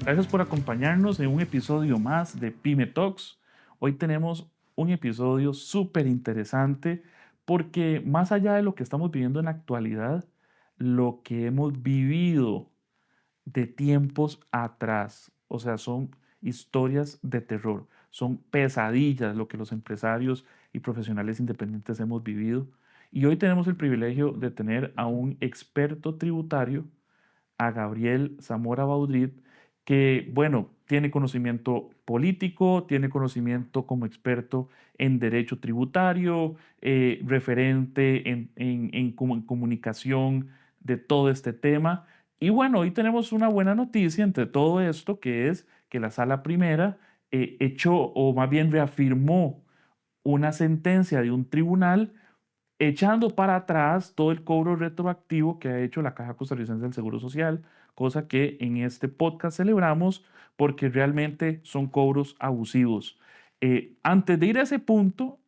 Gracias por acompañarnos en un episodio más de Pyme Talks. Hoy tenemos un episodio súper interesante porque más allá de lo que estamos viviendo en la actualidad, lo que hemos vivido de tiempos atrás, o sea, son historias de terror, son pesadillas lo que los empresarios y profesionales independientes hemos vivido. Y hoy tenemos el privilegio de tener a un experto tributario, a Gabriel Zamora Baudrit, que, bueno, tiene conocimiento político, tiene conocimiento como experto en derecho tributario, referente en comunicación de todo este tema. Y bueno, hoy tenemos una buena noticia entre todo esto, que es que la Sala Primera echó o más bien reafirmó una sentencia de un tribunal echando para atrás todo el cobro retroactivo que ha hecho la Caja Costarricense del Seguro Social, cosa que en este podcast celebramos porque realmente son cobros abusivos. Antes de ir a ese punto,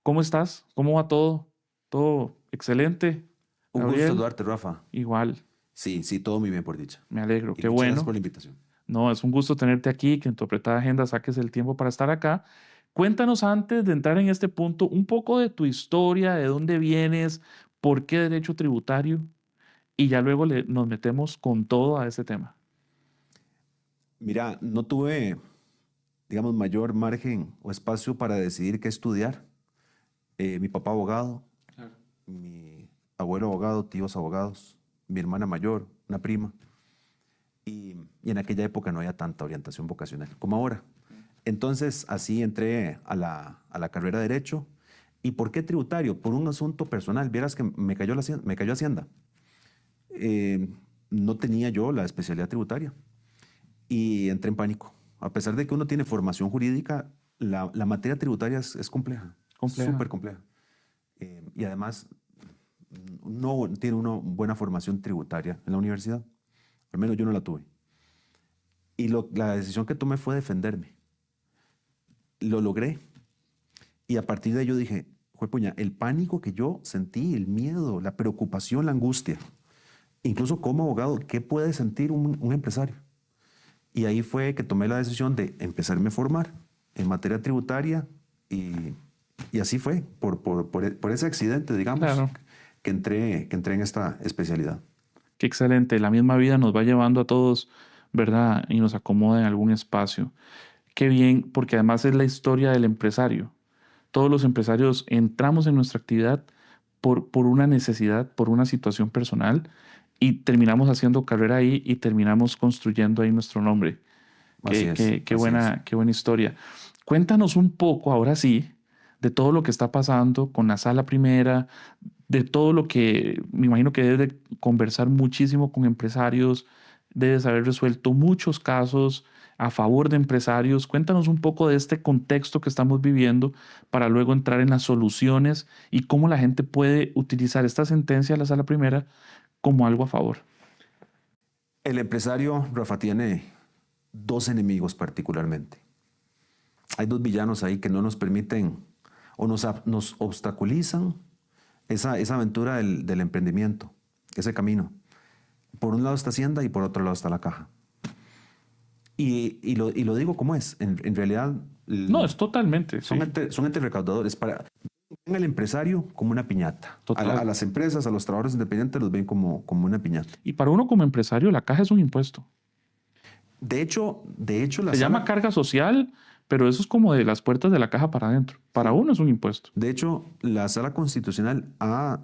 ¿cómo estás? ¿Cómo va todo? ¿Todo excelente? Un gusto Gabriel, saludarte, Rafa. igual, Sí, todo muy bien por dicha. me alegro, Y qué muchas gracias por bueno. la invitación. No, es un gusto tenerte aquí, que en tu apretada agenda saques el tiempo para estar acá. Cuéntanos antes de entrar en este punto un poco de tu historia, de dónde vienes, por qué derecho tributario y ya luego nos metemos con todo a ese tema. Mira, no tuve, digamos, mayor margen o espacio para decidir qué estudiar. Mi papá abogado, Claro. mi abuelo abogado, tíos abogados, mi hermana mayor, una prima. Y en aquella época no había tanta orientación vocacional como ahora. Entonces, así entré a la carrera de Derecho. ¿Y por qué tributario? Por un asunto personal. Vieras que me cayó Hacienda. Eh, no tenía yo la especialidad tributaria y entré en pánico. A pesar de que uno tiene formación jurídica, la materia tributaria es compleja, Compleja. súper compleja. Y además, no tiene una buena formación tributaria en la universidad. Al menos yo no la tuve. Y la decisión que tomé fue defenderme. Lo logré. Y a partir de ahí yo dije, juepuña, el pánico que yo sentí, el miedo, la preocupación, la angustia, incluso como abogado, ¿qué puede sentir un empresario? Y ahí fue que tomé la decisión de empezarme a formar en materia tributaria y, y así fue, por ese accidente, digamos, Claro. que entré en esta especialidad. Qué excelente. La misma vida nos va llevando a todos, ¿verdad? Y nos acomoda en algún espacio. Qué bien, porque además es la historia del empresario. Todos los empresarios entramos en nuestra actividad por una necesidad, por una situación personal y terminamos haciendo carrera ahí y terminamos construyendo ahí nuestro nombre. Así es, así es. Qué buena historia. Cuéntanos un poco, ahora sí, de todo lo que está pasando con la Sala Primera, de todo lo que me imagino que debes de conversar muchísimo con empresarios, debes haber resuelto muchos casos a favor de empresarios. Cuéntanos un poco de este contexto que estamos viviendo para luego entrar en las soluciones y cómo la gente puede utilizar esta sentencia de la Sala Primera como algo a favor. El empresario, Rafa, tiene dos enemigos particularmente. Hay dos villanos ahí que no nos permiten o nos obstaculizan esa aventura del emprendimiento, ese camino. Por un lado está Hacienda y por otro lado está la caja. Y lo digo como es. En realidad No, es totalmente, sí, son entes recaudadores. Ven al empresario como una piñata. A total. las empresas, a los trabajadores independientes los ven como una piñata. Y para uno como empresario, la caja es un impuesto. De hecho la Se llama sala, carga social, pero eso es como de las puertas de la caja para adentro. Para sí, uno es un impuesto. de hecho, la sala constitucional ha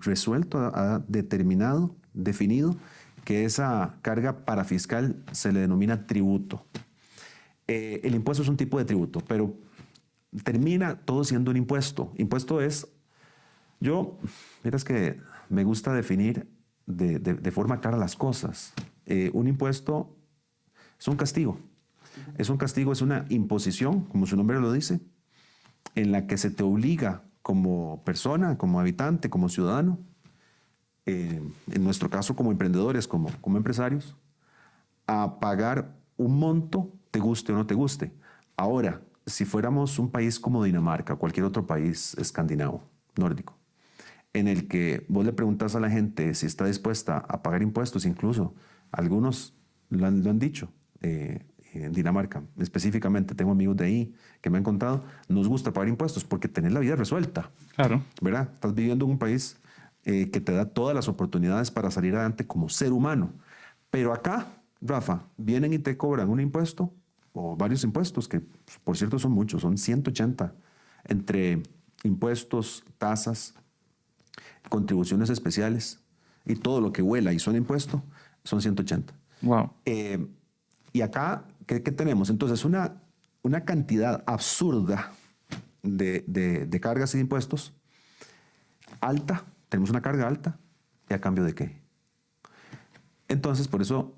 resuelto, ha determinado, definido que esa carga parafiscal se le denomina tributo. El impuesto es un tipo de tributo, pero termina todo siendo un impuesto. Impuesto es, miras que me gusta definir de forma clara las cosas. Un impuesto es un castigo. Es un castigo, es una imposición, como su nombre lo dice, en la que se te obliga como persona, como habitante, como ciudadano, en nuestro caso como emprendedores, como empresarios, a pagar un monto, te guste o no te guste. Ahora, si fuéramos un país como Dinamarca, o cualquier otro país escandinavo, nórdico, en el que vos le preguntas a la gente si está dispuesta a pagar impuestos, incluso algunos lo han dicho. En Dinamarca, específicamente, tengo amigos de ahí que me han contado, nos gusta pagar impuestos porque tenés la vida resuelta. Claro. ¿Verdad? Estás viviendo en un país que te da todas las oportunidades para salir adelante como ser humano. Pero acá, Rafa, vienen y te cobran un impuesto o varios impuestos, que por cierto son muchos, son 180, entre impuestos, tasas, contribuciones especiales y todo lo que vuela y son impuestos, son 180. Wow. Y acá, ¿qué tenemos? Entonces, una cantidad absurda de cargas y de impuestos alta, tenemos una carga alta, ¿y a cambio de qué? Entonces, por eso,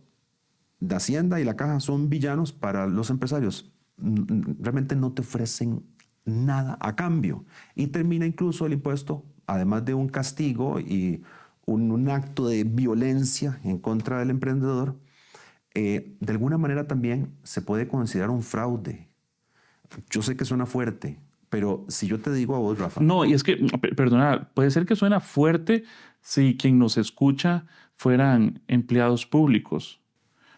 la Hacienda y la Caja son villanos para los empresarios. Realmente no te ofrecen nada a cambio. Y termina incluso el impuesto, además de un castigo y un acto de violencia en contra del emprendedor, de alguna manera también se puede considerar un fraude. Yo sé que suena fuerte, pero si yo te digo a vos, Rafa... No, y es que, perdona, puede ser que suena fuerte si quien nos escucha fueran empleados públicos.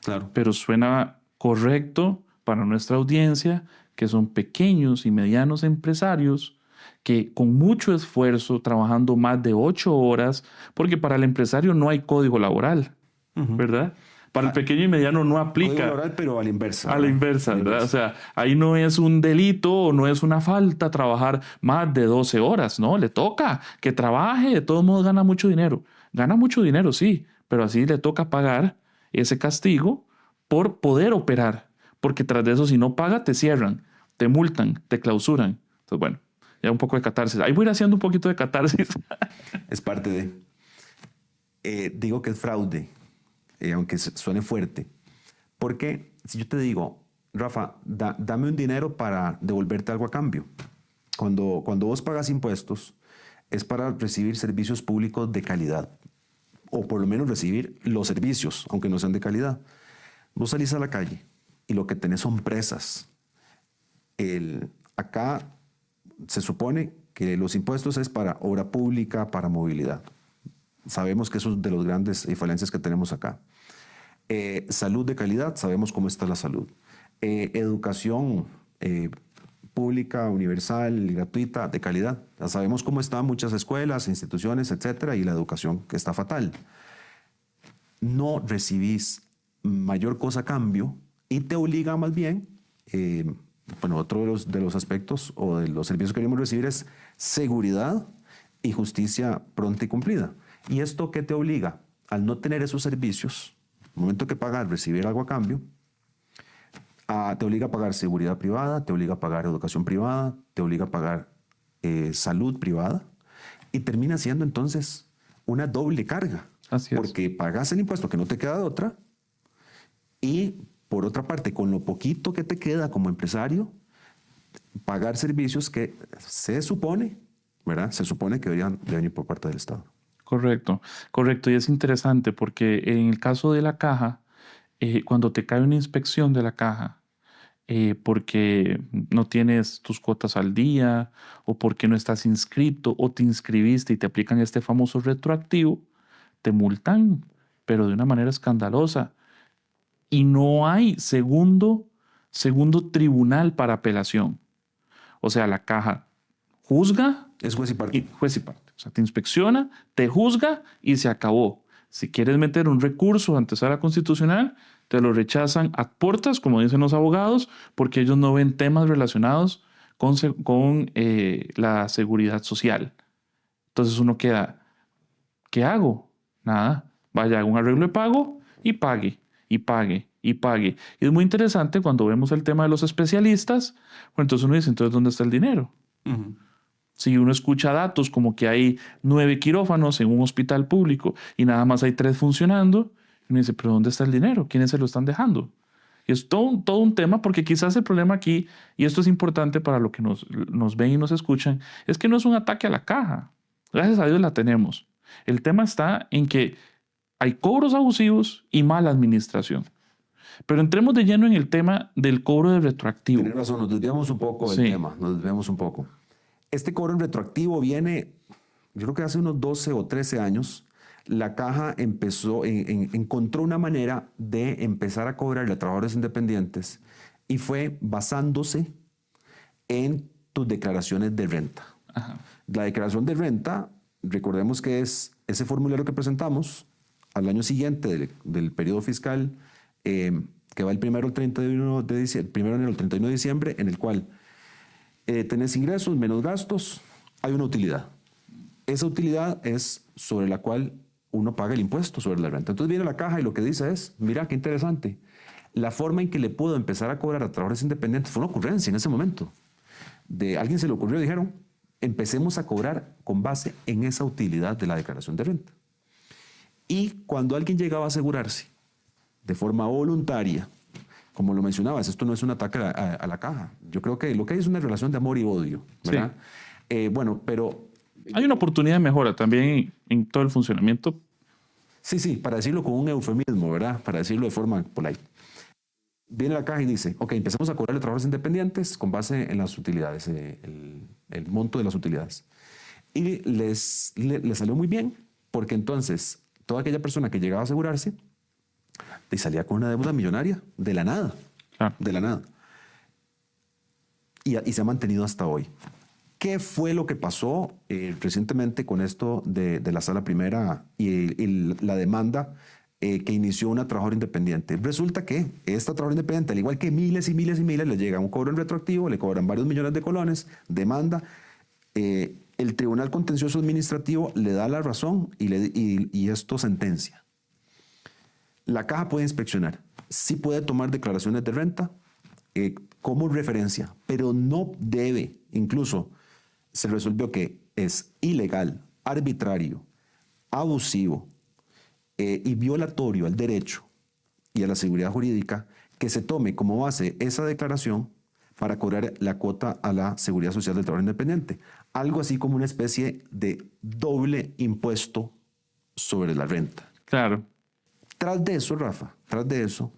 Claro. Pero suena correcto para nuestra audiencia, que son pequeños y medianos empresarios que con mucho esfuerzo, trabajando más de 8 horas, porque para el empresario no hay código laboral, ¿verdad? Para el pequeño y mediano no aplica. Código laboral, pero a la inversa. A la inversa, ¿verdad? O sea, ahí no es un delito o no es una falta trabajar más de 12 horas, ¿no? Le toca que trabaje, de todos modos gana mucho dinero. Gana mucho dinero, sí, pero así le toca pagar ese castigo por poder operar. Porque tras de eso, si no paga, te cierran, te multan, te clausuran. Entonces, bueno, ya un poco de catarsis. Ahí voy a ir haciendo un poquito de catarsis. Es parte de... digo que es fraude, aunque suene fuerte. Porque si yo te digo, Rafa, dame un dinero para devolverte algo a cambio. Cuando vos pagas impuestos, es para recibir servicios públicos de calidad. O por lo menos recibir los servicios, aunque no sean de calidad. Vos salís a la calle y lo que tenés son presas. Acá se supone que los impuestos es para obra pública, para movilidad. Sabemos que eso es de los grandes falencias que tenemos acá. Salud de calidad, sabemos cómo está la salud. Educación pública, universal, gratuita, de calidad. Ya sabemos cómo están muchas escuelas, instituciones, etcétera, y la educación que está fatal. No recibís mayor cosa a cambio y te obliga más bien, bueno, otro de los aspectos o de los servicios que queremos recibir es seguridad y justicia pronta y cumplida. ¿Y esto qué te obliga? Al no tener esos servicios, al momento que pagar, recibir algo a cambio, te obliga a pagar seguridad privada, te obliga a pagar educación privada, te obliga a pagar salud privada y termina siendo entonces una doble carga. Así es. Porque pagas el impuesto que no te queda de otra y por otra parte, con lo poquito que te queda como empresario, pagar servicios que se supone, ¿verdad? Se supone que deberían venir por parte del Estado. Correcto, correcto. Y es interesante porque en el caso de la caja, cuando te cae una inspección de la caja, porque no tienes tus cuotas al día o porque no estás inscrito o te inscribiste y te aplican este famoso retroactivo, te multan, pero de una manera escandalosa. Y no hay segundo tribunal para apelación. O sea, la caja juzga. Es juez y parte. Juez y parte. O sea, te inspecciona, te juzga y se acabó. Si quieres meter un recurso ante Sala Constitucional, te lo rechazan a puertas, como dicen los abogados, porque ellos no ven temas relacionados con la seguridad social. Entonces uno queda, ¿qué hago? Nada. Vaya, haga un arreglo de pago y pague, y pague, y pague. Y es muy interesante cuando vemos el tema de los especialistas, bueno, entonces uno dice, entonces, ¿dónde está el dinero? Uh-huh. Si uno escucha datos como que hay 9 quirófanos en un hospital público y nada más hay 3 funcionando, uno dice, ¿pero dónde está el dinero? ¿Quiénes se lo están dejando? Y es todo un tema porque quizás el problema aquí, y esto es importante para lo que nos ven y nos escuchan, es que no es un ataque a la caja. Gracias a Dios la tenemos. El tema está en que hay cobros abusivos y mala administración. Pero entremos de lleno en el tema del cobro de retroactivo. Tienes razón, nos desviamos un poco del tema, nos desviamos un poco. Este cobro en retroactivo viene, yo creo que hace unos 12 o 13 años, la caja encontró una manera de empezar a cobrarle a trabajadores independientes y fue basándose en tus declaraciones de renta. Ajá. La declaración de renta, recordemos que es ese formulario que presentamos al año siguiente del periodo fiscal, que va el primero al 31 de diciembre, primero enero al 31 de diciembre, en el cual tenés ingresos menos gastos, hay una utilidad. Esa utilidad es sobre la cual uno paga el impuesto sobre la renta. Entonces viene la caja y lo que dice es, mira qué interesante, la forma en que le puedo empezar a cobrar a trabajadores independientes fue una ocurrencia en ese momento. Alguien se le ocurrió, dijeron, empecemos a cobrar con base en esa utilidad de la declaración de renta. Y cuando alguien llegaba a asegurarse de forma voluntaria, como lo mencionabas, esto no es un ataque a la caja. Yo creo que lo que hay es una relación de amor y odio, ¿verdad? Sí. Bueno, pero... Hay una oportunidad de mejora también en todo el funcionamiento. Sí, para decirlo con un eufemismo, ¿verdad? Para decirlo de forma polite. Viene la caja y dice, ok, empecemos a cobrarle a trabajadores independientes con base en las utilidades, el monto de las utilidades. Y les salió muy bien, porque entonces toda aquella persona que llegaba a asegurarse y salía con una deuda millonaria de la nada. Claro. De la nada. Y se ha mantenido hasta hoy. ¿Qué fue lo que pasó recientemente con esto de la Sala Primera y la demanda que inició una trabajadora independiente? Resulta que esta trabajadora independiente, al igual que miles y miles y miles, le llega un cobro en retroactivo, le cobran varios millones de colones, demanda. El Tribunal Contencioso Administrativo le da la razón y esto sentencia. La caja puede inspeccionar, sí puede tomar declaraciones de renta como referencia, pero no debe, incluso se resolvió que es ilegal, arbitrario, abusivo y violatorio al derecho y a la seguridad jurídica que se tome como base esa declaración para cobrar la cuota a la seguridad social del trabajador independiente. Algo así como una especie de doble impuesto sobre la renta. Claro. Tras de eso, Rafa, tras de eso,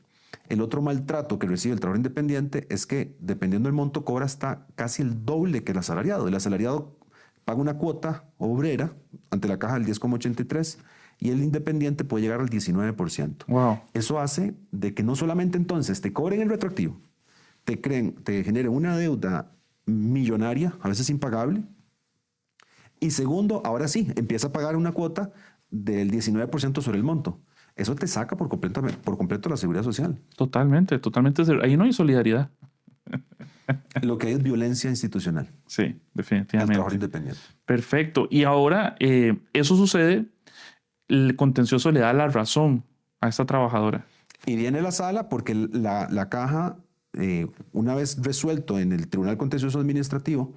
el otro maltrato que recibe el trabajador independiente es que, dependiendo del monto, cobra hasta casi el doble que el asalariado. El asalariado paga una cuota obrera ante la caja del 10,83 y el independiente puede llegar al 19%. Wow. Eso hace de que no solamente entonces te cobren el retroactivo, te generen una deuda millonaria, a veces impagable, y segundo, ahora sí, empieza a pagar una cuota del 19% sobre el monto. Eso te saca por completo la seguridad social. Totalmente. Ahí no hay solidaridad. Lo que hay es violencia institucional. Sí, definitivamente. Al trabajador independiente. Perfecto. Y ahora eso sucede, el contencioso le da la razón a esta trabajadora. Y viene la sala porque la caja, una vez resuelto en el Tribunal Contencioso Administrativo,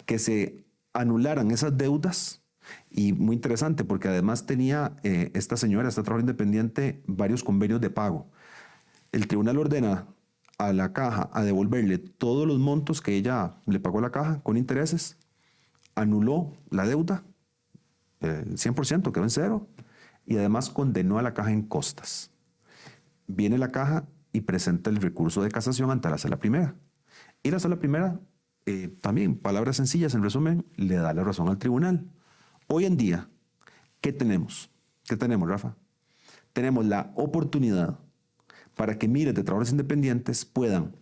que se anularan esas deudas. Y muy interesante porque además tenía esta trabajadora independiente, varios convenios de pago. El tribunal ordena a la caja a devolverle todos los montos que ella le pagó a la caja con intereses, anuló la deuda, el 100% quedó en cero, y además condenó a la caja en costas. Viene la caja y presenta el recurso de casación ante la Sala Primera. Y la Sala Primera, también, palabras sencillas, en resumen, le da la razón al tribunal. Hoy en día, ¿qué tenemos? ¿Qué tenemos, Rafa? Tenemos la oportunidad para que miles de trabajadores independientes puedan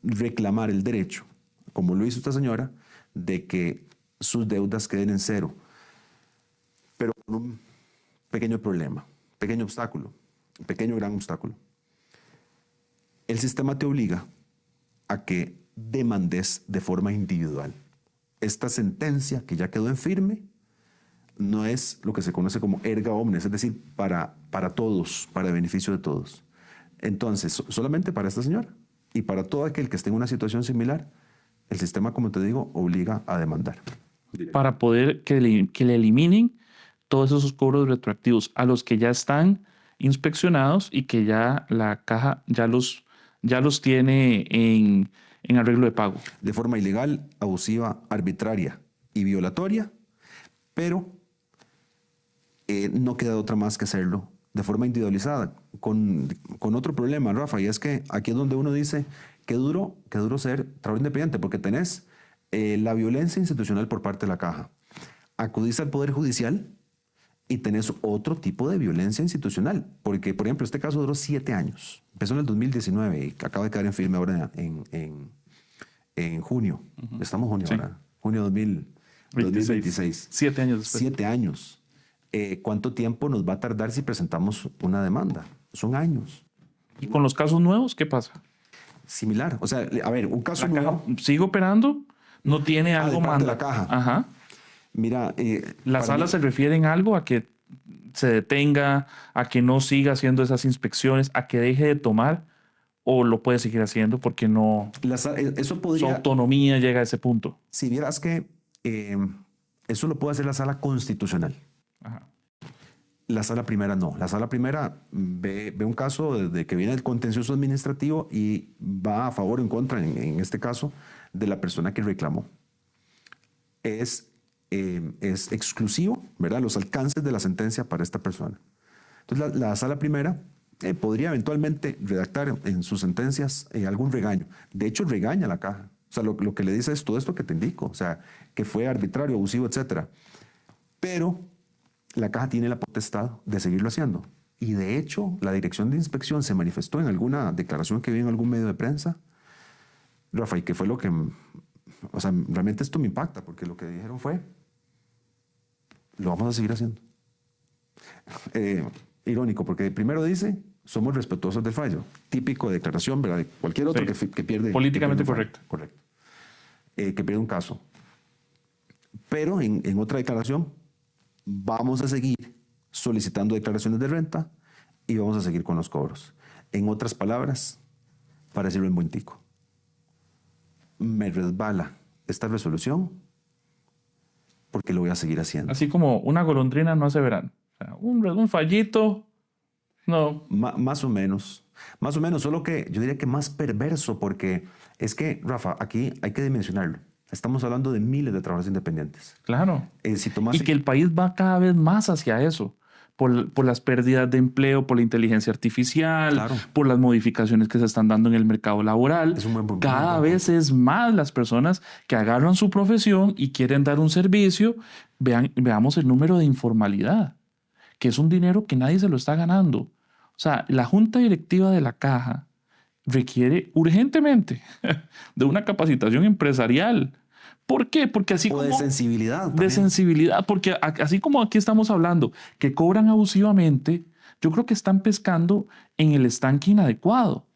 reclamar el derecho, como lo hizo esta señora, de que sus deudas queden en cero. Pero con un pequeño problema, pequeño obstáculo, pequeño gran obstáculo. El sistema te obliga a que demandes de forma individual. Esta sentencia que ya quedó en firme no es lo que se conoce como erga omnes, es decir, para todos, para beneficio de todos. Entonces, solamente para esta señora y para todo aquel que esté en una situación similar, el sistema, como te digo, obliga a demandar. Para poder que le eliminen todos esos cobros retroactivos a los que ya están inspeccionados y que ya la caja ya los tiene en arreglo de pago. De forma ilegal, abusiva, arbitraria y violatoria, pero no queda otra más que hacerlo de forma individualizada, con otro problema, Rafa, y es que aquí es donde uno dice, qué duro ser trabajador independiente, porque tenés la violencia institucional por parte de la caja. Acudís al Poder Judicial y tenés otro tipo de violencia institucional. Porque, por ejemplo, este caso duró 7 años. Empezó en el 2019 y acaba de caer en firme ahora en junio. Estamos en junio Sí. ahora. Junio 2026. 7 años después. 7 años. ¿Cuánto tiempo nos va a tardar si presentamos una demanda? Son años. ¿Y con los casos nuevos qué pasa? Similar. O sea, a ver, un caso ¿La caja nuevo. sigue operando? ¿No tiene algo de parte de la manda? caja. Ajá. Mira, ¿Las para salas mí- se refieren a algo? ¿A que se detenga? ¿A que no siga haciendo esas inspecciones? ¿A que deje de tomar? ¿O lo puede seguir haciendo porque no eso su podría, autonomía llega a ese punto? si vieras que eso lo puede hacer la sala constitucional. Ajá. La sala primera no. La sala primera ve un caso de que viene el contencioso administrativo y va a favor o en contra, en este caso, de la persona que reclamó. Es exclusivo, ¿verdad? Los alcances de la sentencia para esta persona. Entonces, la sala primera podría eventualmente redactar en sus sentencias algún regaño. De hecho, regaña a la caja. O sea, lo que le dice es todo esto que te indico. O sea, que fue arbitrario, abusivo, etcétera. Pero la caja tiene la potestad de seguirlo haciendo. Y de hecho, la dirección de inspección se manifestó en alguna declaración que vi en algún medio de prensa, Rafa, y que fue lo que... O sea, realmente esto me impacta, porque lo que dijeron fue, lo vamos a seguir haciendo. Irónico, porque primero dice, somos respetuosos del fallo. Típico de declaración, ¿verdad? De cualquier otro Sí. que pierde... Políticamente que pierde un fallo. correcto. Correcto. Que pierde un caso. Pero en otra declaración, vamos a seguir solicitando declaraciones de renta y vamos a seguir con los cobros. En otras palabras, para decirlo en buen tico, me resbala esta resolución porque lo voy a seguir haciendo. Así como una golondrina no hace verano. O sea, un fallito, no. Más o menos, solo que yo diría que más perverso, porque es que, Rafa, aquí hay que dimensionarlo. Estamos hablando de miles de trabajadores independientes. Claro. Si tomas Y que el país va cada vez más hacia eso. Por las pérdidas de empleo, por la inteligencia artificial, Claro. por las modificaciones que se están dando en el mercado laboral. Es un buen punto. Cada vez es más las personas que agarran su profesión y quieren dar un servicio. Veamos el número de informalidad, que es un dinero que nadie se lo está ganando. O sea, la junta directiva de la caja requiere urgentemente de una capacitación empresarial. ¿Por qué? Porque así O como... de sensibilidad. De también. sensibilidad, porque así como aquí estamos hablando que cobran abusivamente, yo creo que están pescando en el estanque inadecuado.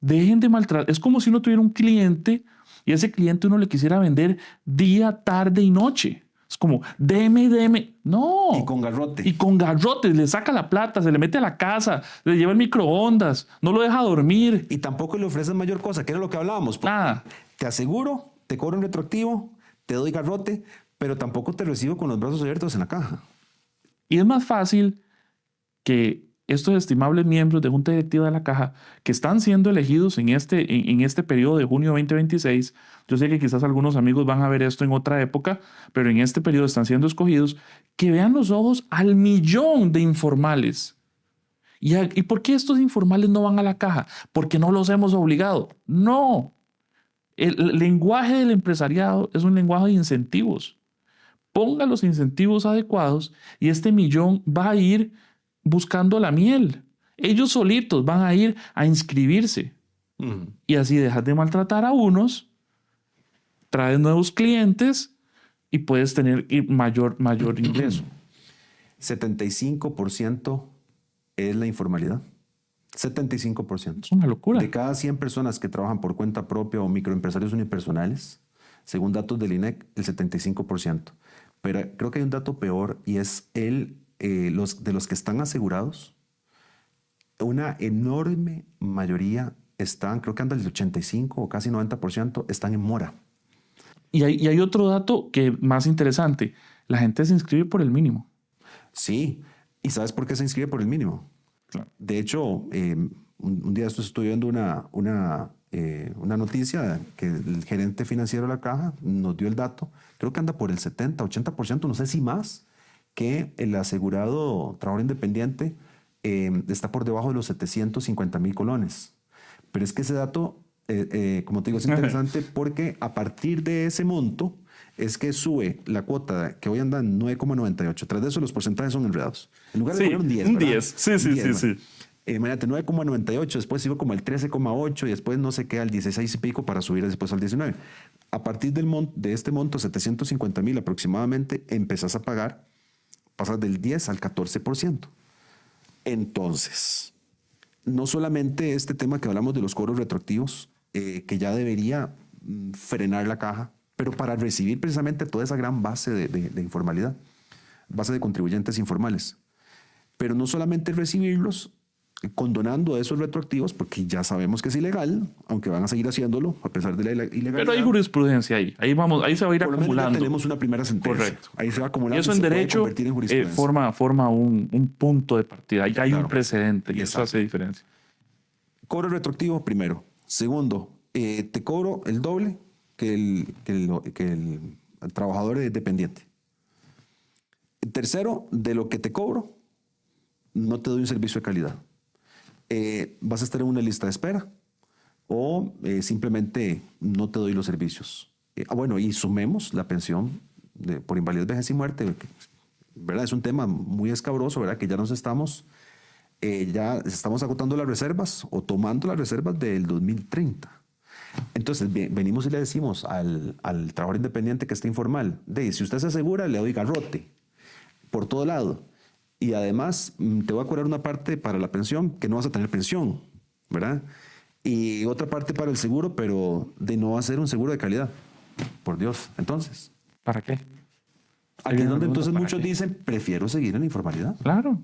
Dejen de maltratar. Es como si uno tuviera un cliente y a ese cliente uno le quisiera vender día, tarde y noche. Es como, deme. No. Y con garrote. Y con garrotes, le saca la plata, se le mete a la casa, le lleva el microondas, no lo deja dormir. Y tampoco le ofreces mayor cosa, que era lo que hablábamos. Nada. Te aseguro, te cobro un retroactivo, te doy garrote, pero tampoco te recibo con los brazos abiertos en la caja. Y es más fácil que estos estimables miembros de Junta Directiva de la Caja que están siendo elegidos en este periodo de junio 2026, yo sé que quizás algunos amigos van a ver esto en otra época, pero en este periodo están siendo escogidos, que vean los ojos al millón de informales. ¿Y por qué estos informales no van a la caja? Porque no los hemos obligado. No. El lenguaje del empresariado es un lenguaje de incentivos. Ponga los incentivos adecuados y este millón va a ir buscando la miel. Ellos solitos van a ir a inscribirse. Y así dejas de maltratar a unos, traes nuevos clientes y puedes tener mayor ingreso. 75% es la informalidad. 75%. Es una locura. De cada 100 personas que trabajan por cuenta propia o microempresarios unipersonales, según datos del INEC, el 75%. Pero creo que hay un dato peor y es de los que están asegurados, una enorme mayoría están, creo que anda el 85 o casi 90%, están en mora. Y hay otro dato que es más interesante. La gente se inscribe por el mínimo. Sí. ¿Y sabes por qué se inscribe por el mínimo? Claro. De hecho, un día estuve viendo una noticia que el gerente financiero de la caja nos dio el dato. Creo que anda por el 70, 80%, no sé si más, que el asegurado trabajador independiente está por debajo de los 750,000 colones. Pero es que ese dato como te digo, es interesante porque a partir de ese monto es que sube la cuota que hoy anda en 9,98. Tras de eso los porcentajes son enredados. En lugar de Sí, poner un 10, un ¿verdad? 10. Sí, Un sí, 10, sí, bueno. sí. Imagínate, 9,98, después sigo como el 13,8 y después no sé qué al 16 y pico para subir después al 19. A partir de este monto, 750,000 aproximadamente, empezás a pagar, pasas del 10 al 14%. Entonces, no solamente este tema que hablamos de los cobros retroactivos, que ya debería frenar la caja, pero para recibir precisamente toda esa gran base de informalidad, base de contribuyentes informales. Pero no solamente recibirlos, condonando esos retroactivos, porque ya sabemos que es ilegal, aunque van a seguir haciéndolo a pesar de la Pero hay ilegalidad. jurisprudencia ahí. Ahí vamos, ahí se va a ir Por lo menos ya acumulando. tenemos una primera sentencia. Correcto. Ahí se va Y acumulando eso y en se puede derecho convertir en jurisprudencia. forma un punto de partida. Ya hay un Claro. precedente y eso Exacto. hace diferencia. Cobro retroactivo, primero. Segundo, te cobro el doble que el trabajador dependiente. Tercero, de lo que te cobro, no te doy un servicio de calidad. Vas a estar en una lista de espera o simplemente no te doy los servicios. Bueno, y sumemos la pensión por invalidez, vejez y muerte, que, ¿verdad? Es un tema muy escabroso, ¿verdad? Que ya estamos agotando las reservas o tomando las reservas del 2030. Entonces, venimos y le decimos al trabajador independiente que está informal, si usted se asegura, le doy garrote por todo lado. Y además, te voy a cobrar una parte para la pensión, que no vas a tener pensión, ¿verdad? Y otra parte para el seguro, pero no va a ser un seguro de calidad. Por Dios. Entonces, ¿Para qué? aquí es viene la donde pregunta, entonces ¿para muchos qué? dicen, prefiero seguir en la informalidad. Claro,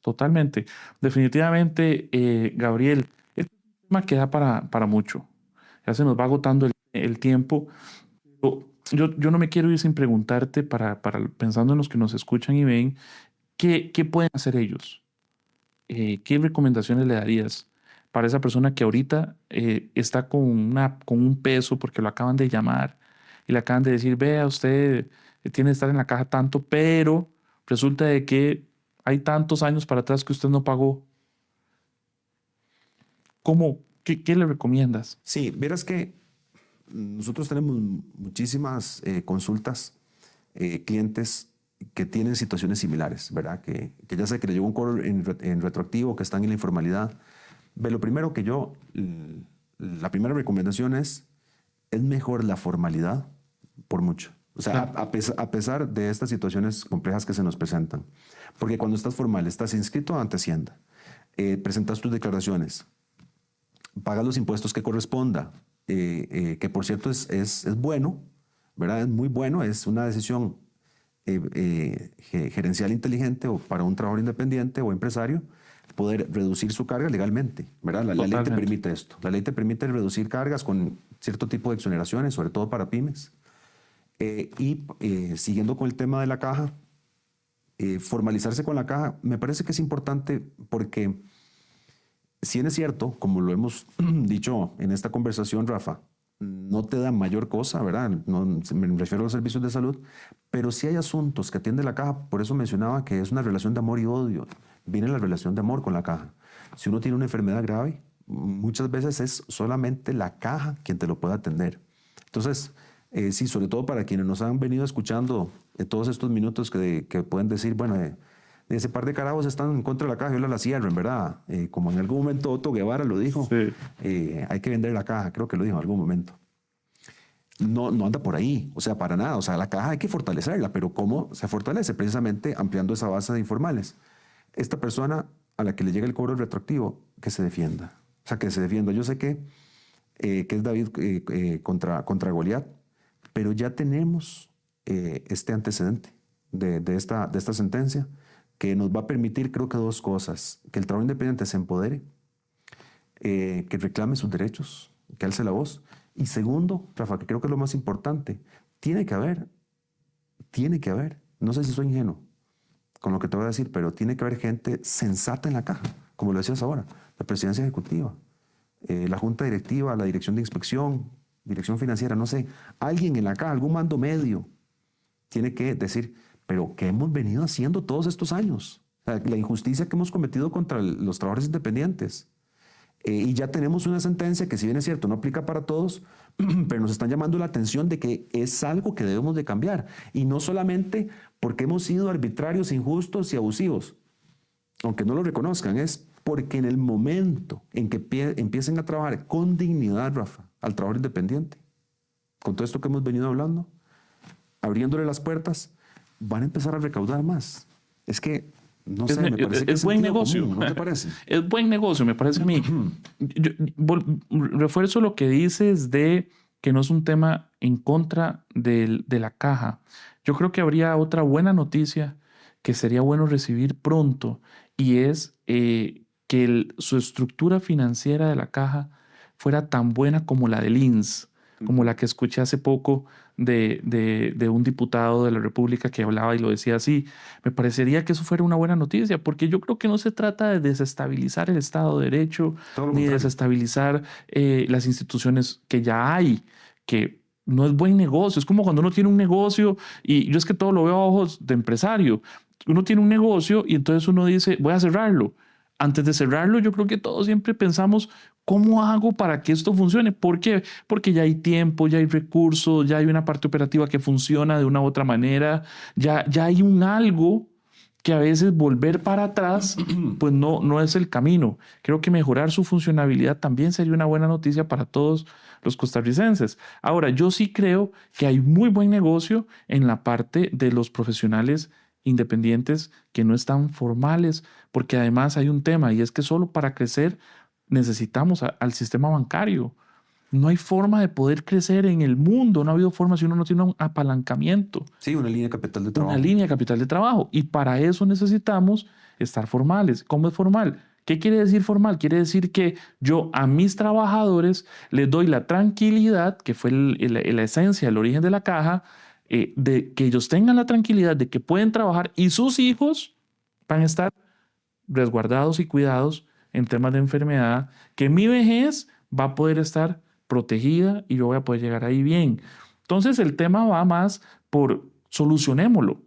totalmente. Definitivamente, Gabriel, este es un tema que da para mucho. Ya se nos va agotando el tiempo. Pero yo no me quiero ir sin preguntarte pensando en los que nos escuchan y ven, ¿qué pueden hacer ellos? ¿Qué recomendaciones le darías para esa persona que ahorita está con un peso porque lo acaban de llamar y le acaban de decir, vea, usted tiene que estar en la caja tanto, pero resulta de que hay tantos años para atrás que usted no pagó? ¿Cómo? ¿Qué le recomiendas? Sí, verás que nosotros tenemos muchísimas consultas, clientes que tienen situaciones similares, ¿verdad? Que ya sé que le llegó un cobro en retroactivo, que están en la informalidad. Lo primero la primera recomendación es mejor la formalidad por mucho. O sea, Claro, a pesar de estas situaciones complejas que se nos presentan. Porque cuando estás formal, estás inscrito ante Hacienda, presentas tus declaraciones, pagas los impuestos que corresponda, que por cierto es bueno, ¿verdad? Es muy bueno, es una decisión gerencial inteligente o para un trabajador independiente o empresario poder reducir su carga legalmente, ¿verdad? La ley te totalmente. permite esto. La ley te permite reducir cargas con cierto tipo de exoneraciones, sobre todo para pymes. Siguiendo con el tema de la caja, formalizarse con la caja me parece que es importante porque si bien es cierto, como lo hemos dicho en esta conversación, Rafa, no te da mayor cosa, ¿verdad? No, me refiero a los servicios de salud, pero sí hay asuntos que atiende la caja, por eso mencionaba que es una relación de amor y odio. Viene la relación de amor con la caja. Si uno tiene una enfermedad grave, muchas veces es solamente la caja quien te lo puede atender. Entonces, sí, sobre todo para quienes nos han venido escuchando todos estos minutos que pueden decir, bueno, ese par de carajos están en contra de la caja y la cierren, ¿verdad? Como en algún momento Otto Guevara lo dijo, Sí, hay que vender la caja, creo que lo dijo en algún momento. No, no anda por ahí, o sea, para nada. O sea, la caja hay que fortalecerla, pero ¿cómo se fortalece? Precisamente ampliando esa base de informales. Esta persona a la que le llega el cobro retroactivo, que se defienda. O sea, que se defienda. Yo sé que es David contra Goliat, pero ya tenemos este antecedente de esta sentencia que nos va a permitir, creo que dos cosas: que el trabajo independiente se empodere, que reclame sus derechos, que alce la voz. Y segundo, Rafa, que creo que es lo más importante, tiene que haber, no sé si soy ingenuo con lo que te voy a decir, pero tiene que haber gente sensata en la caja, como lo decías ahora, la presidencia ejecutiva, la junta directiva, la dirección de inspección, dirección financiera, no sé, alguien en la caja, algún mando medio, tiene que decir, pero ¿qué hemos venido haciendo todos estos años? O sea, la injusticia que hemos cometido contra los trabajadores independientes. Y ya tenemos una sentencia que, si bien es cierto, no aplica para todos, pero nos están llamando la atención de que es algo que debemos de cambiar. Y no solamente porque hemos sido arbitrarios, injustos y abusivos, aunque no lo reconozcan, es porque en el momento en que empiecen a trabajar con dignidad, Rafa, al trabajo independiente, con todo esto que hemos venido hablando, abriéndole las puertas, van a empezar a recaudar más. Es que, no sé, me parece que es buen negocio. común, ¿no te parece? Es buen negocio, me parece a mí. Refuerzo lo que dices de que no es un tema en contra de la caja. Yo creo que habría otra buena noticia que sería bueno recibir pronto, y es que su estructura financiera de la caja fuera tan buena como la del INS, como la que escuché hace poco de un diputado de la República que hablaba y lo decía así. Me parecería que eso fuera una buena noticia, porque yo creo que no se trata de desestabilizar el Estado de Derecho, Todo lo ni de contrario. desestabilizar las instituciones que ya hay, que no es buen negocio. Es como cuando uno tiene un negocio, y yo es que todo lo veo a ojos de empresario. Uno tiene un negocio y entonces uno dice, voy a cerrarlo. Antes de cerrarlo, yo creo que todos siempre pensamos, ¿cómo hago para que esto funcione? ¿Por qué? Porque ya hay tiempo, ya hay recursos, ya hay una parte operativa que funciona de una u otra manera, ya hay un algo que a veces volver para atrás, pues no es el camino. Creo que mejorar su funcionalidad también sería una buena noticia para todos los costarricenses. Ahora, yo sí creo que hay muy buen negocio en la parte de los profesionales independientes que no están formales, porque además hay un tema, y es que solo para crecer necesitamos al sistema bancario. No hay forma de poder crecer en el mundo, no ha habido forma si uno no tiene un apalancamiento, Sí, una línea de capital de una trabajo. línea de capital de trabajo, y para eso necesitamos estar formales. ¿Cómo es formal? ¿Qué quiere decir formal? Quiere decir que yo a mis trabajadores les doy la tranquilidad, que fue la esencia, el origen de la caja, de que ellos tengan la tranquilidad de que pueden trabajar y sus hijos van a estar resguardados y cuidados en temas de enfermedad, que mi vejez va a poder estar protegida y yo voy a poder llegar ahí bien. Entonces el tema va más por solucionémoslo.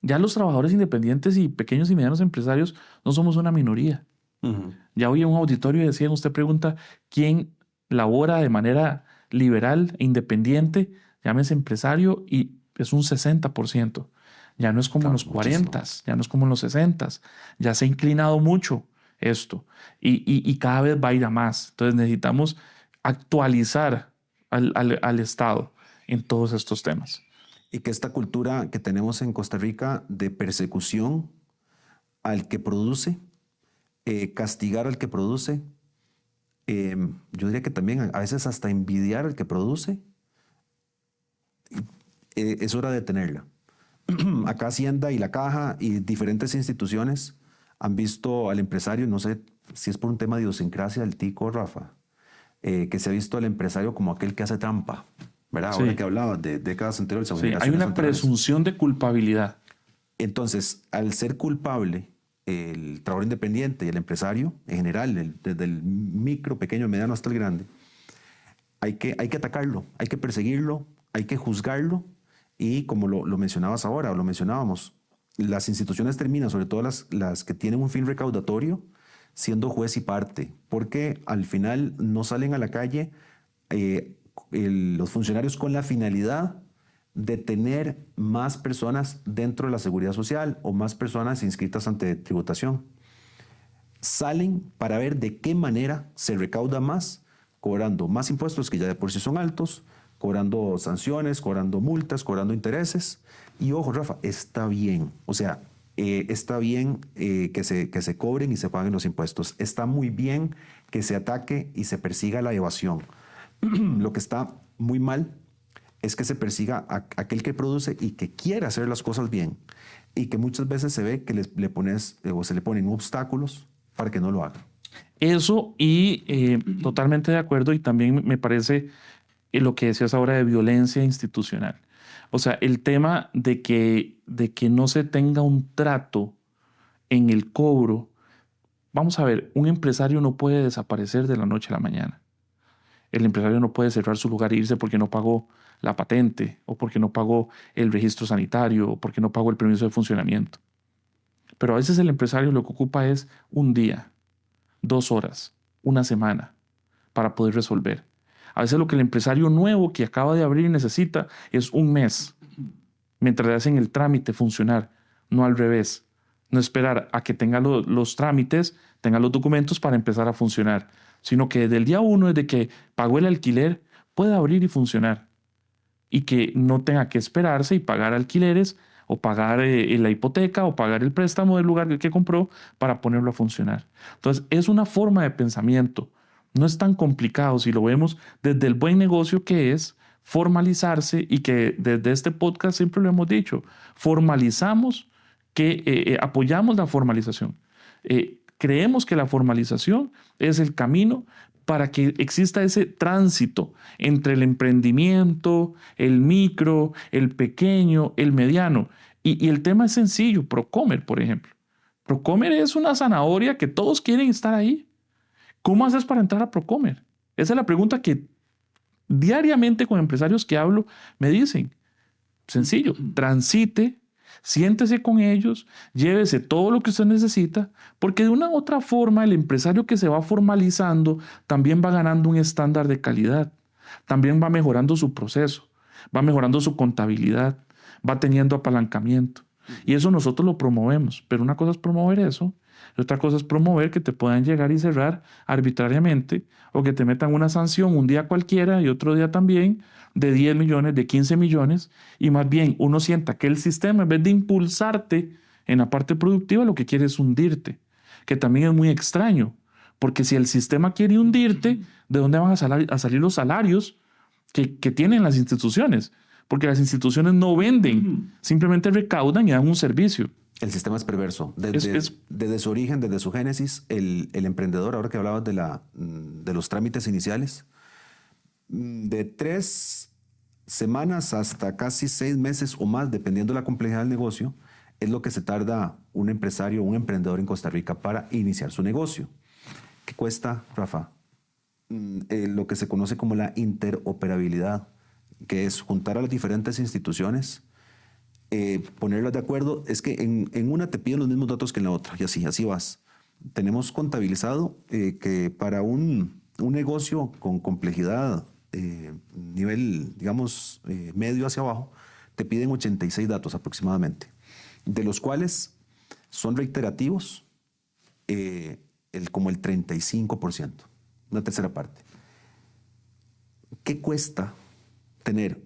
Ya los trabajadores independientes y pequeños y medianos empresarios no somos una minoría. Ujú. Ya hoy en un auditorio decían, usted pregunta quién labora de manera liberal e independiente, llámese empresario, y es un 60%. Ya no es como en Claro, los muchísimo. 40, ya no es como en los 60, ya se ha inclinado mucho esto, y cada vez va a ir a más. Entonces necesitamos actualizar al Estado en todos estos temas. Y que esta cultura que tenemos en Costa Rica de persecución al que produce, castigar al que produce, yo diría que también a veces hasta envidiar al que produce, es hora de tenerla. Acá Hacienda y la Caja y diferentes instituciones han visto al empresario, no sé si es por un tema de idiosincrasia del tico, Rafa, que se ha visto al empresario como aquel que hace trampa, ¿verdad? Ahora Sí, que hablaba de décadas anteriores o sí, hay generaciones una anteriores. presunción de culpabilidad. Entonces, al ser culpable el trabajador independiente y el empresario en general, desde el micro, pequeño, mediano hasta el grande, hay que atacarlo, hay que perseguirlo, hay que juzgarlo, y como lo mencionabas ahora, o lo mencionábamos, las instituciones terminan, sobre todo las que tienen un fin recaudatorio, siendo juez y parte, porque al final no salen a la calle los funcionarios con la finalidad de tener más personas dentro de la seguridad social o más personas inscritas ante tributación. Salen para ver de qué manera se recauda más, cobrando más impuestos que ya de por sí son altos, cobrando sanciones, cobrando multas, cobrando intereses. Y ojo, Rafa, está bien. O sea, está bien que se cobren y se paguen los impuestos. Está muy bien que se ataque y se persiga la evasión. Lo que está muy mal es que se persiga a aquel que produce y que quiere hacer las cosas bien, y que muchas veces se ve que le pones o se le ponen obstáculos para que no lo haga. Eso, y totalmente de acuerdo, y también me parece lo que decías ahora de violencia institucional. O sea, el tema de que no se tenga un trato en el cobro. Vamos a ver, un empresario no puede desaparecer de la noche a la mañana. El empresario no puede cerrar su lugar e irse porque no pagó la patente, o porque no pagó el registro sanitario, o porque no pagó el permiso de funcionamiento. Pero a veces el empresario lo que ocupa es un día, 2 horas. una semana para poder resolver. A veces lo que el empresario nuevo que acaba de abrir necesita es un mes, mientras le hacen el trámite funcionar, no al revés. No esperar a que tenga los trámites, tenga los documentos para empezar a funcionar, sino que desde el día uno, desde que pagó el alquiler, pueda abrir y funcionar. Y que no tenga que esperarse y pagar alquileres o pagar la hipoteca o pagar el préstamo del lugar que compró para ponerlo a funcionar. Entonces, es una forma de pensamiento. No es tan complicado si lo vemos desde el buen negocio que es formalizarse y que desde este podcast siempre lo hemos dicho, formalizamos que apoyamos la formalización. Creemos que la formalización es el camino para que exista ese tránsito entre el emprendimiento, el micro, el pequeño, el mediano. Y el tema es sencillo, Procomer, por ejemplo. Procomer es una zanahoria que todos quieren estar ahí. ¿Cómo haces para entrar a Procomer? Esa es la pregunta que diariamente con empresarios que hablo me dicen. Sencillo, transite, siéntese con ellos, llévese todo lo que usted necesita, porque de una u otra forma el empresario que se va formalizando también va ganando un estándar de calidad, también va mejorando su proceso, va mejorando su contabilidad, va teniendo apalancamiento. Y eso nosotros lo promovemos, pero una cosa es promover eso, y otra cosa es promover que te puedan llegar y cerrar arbitrariamente o que te metan una sanción un día cualquiera y otro día también de 10 millones, de 15 millones, y más bien uno sienta que el sistema, en vez de impulsarte en la parte productiva, lo que quiere es hundirte, que también es muy extraño, porque si el sistema quiere hundirte, ¿de dónde van a salir los salarios que tienen las instituciones? Porque las instituciones no venden, simplemente recaudan y dan un servicio. El sistema es perverso. Desde su origen, desde su génesis, el emprendedor, ahora que hablabas de los trámites iniciales, de 3 semanas hasta casi 6 meses o más, dependiendo de la complejidad del negocio, es lo que se tarda un empresario o un emprendedor en Costa Rica para iniciar su negocio. ¿Qué cuesta, Rafa? Lo que se conoce como la interoperabilidad, que es juntar a las diferentes instituciones, ponerlas de acuerdo. Es que en una te piden los mismos datos que en la otra, y así vas. Tenemos contabilizado que para un negocio con complejidad, nivel, digamos, medio hacia abajo, te piden 86 datos aproximadamente, de los cuales son reiterativos como el 35%, una tercera parte. ¿Qué cuesta tener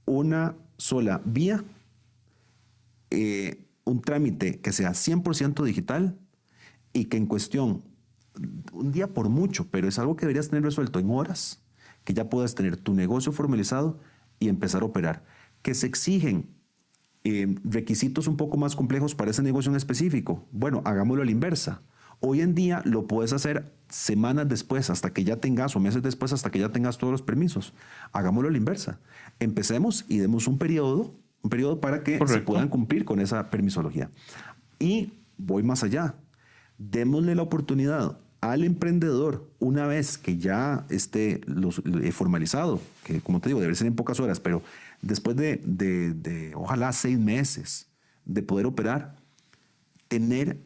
una sola vía, un trámite que sea 100% digital y que en cuestión, un día por mucho, pero es algo que deberías tener resuelto en horas, que ya puedas tener tu negocio formalizado y empezar a operar? Que se exigen requisitos un poco más complejos para ese negocio en específico. Bueno, hagámoslo a la inversa. Hoy en día lo puedes hacer semanas después, hasta que ya tengas, o meses después, hasta que ya tengas todos los permisos. Hagámoslo a la inversa. Empecemos y demos un periodo para que se puedan cumplir con esa permisología. Y voy más allá. Démosle la oportunidad al emprendedor, una vez que ya esté formalizado, que como te digo, debe ser en pocas horas, pero después de ojalá 6 meses de poder operar, tener,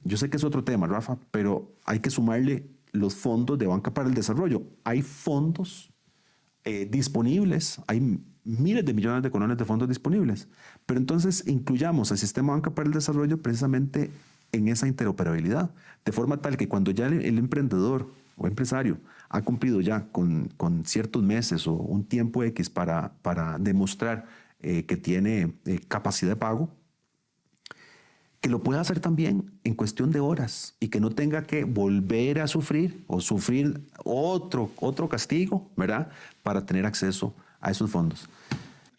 yo sé que es otro tema, Rafa, pero hay que sumarle los fondos de Banca para el Desarrollo. Hay fondos disponibles, hay miles de millones de colones de fondos disponibles, pero entonces incluyamos el sistema Banca para el Desarrollo precisamente en esa interoperabilidad, de forma tal que cuando ya el emprendedor o empresario ha cumplido ya con ciertos meses o un tiempo X para demostrar que tiene capacidad de pago, que lo pueda hacer también en cuestión de horas y que no tenga que volver a sufrir o sufrir otro castigo, ¿verdad?, para tener acceso a esos fondos.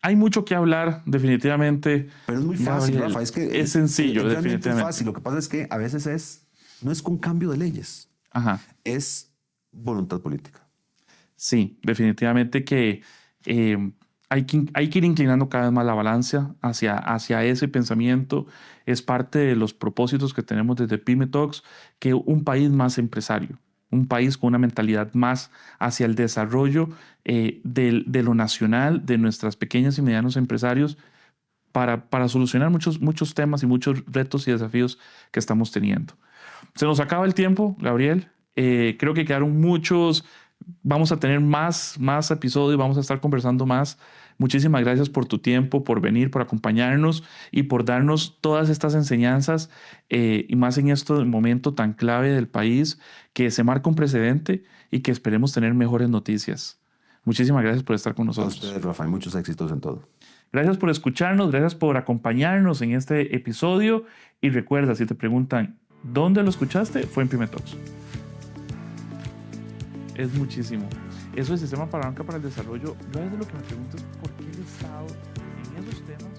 Hay mucho que hablar, definitivamente. Pero es muy fácil, Gabriel, Rafa. Es que es sencillo, es definitivamente. fácil. Lo que pasa es que a veces no es con cambio de leyes, es voluntad política. Sí, definitivamente que hay que ir inclinando cada vez más la balanza hacia ese pensamiento. Es parte de los propósitos que tenemos desde Pyme Talks, que un país más empresario, un país con una mentalidad más hacia el desarrollo de lo nacional, de nuestras pequeñas y medianos empresarios, para solucionar muchos temas y muchos retos y desafíos que estamos teniendo. Se nos acaba el tiempo, Gabriel. Creo que quedaron muchos. Vamos a tener más episodios, vamos a estar conversando más. Muchísimas gracias por tu tiempo, por venir, por acompañarnos y por darnos todas estas enseñanzas y más en este momento tan clave del país, que se marca un precedente y que esperemos tener mejores noticias. Muchísimas gracias por estar con A nosotros. ustedes, Rafa, y muchos éxitos en todo. Gracias por escucharnos, gracias por acompañarnos en este episodio y recuerda, si te preguntan dónde lo escuchaste, fue en Pyme Talks. Es muchísimo. Eso del Sistema para la Banca para el Desarrollo, yo a veces lo que me pregunto es por qué el Estado en esos temas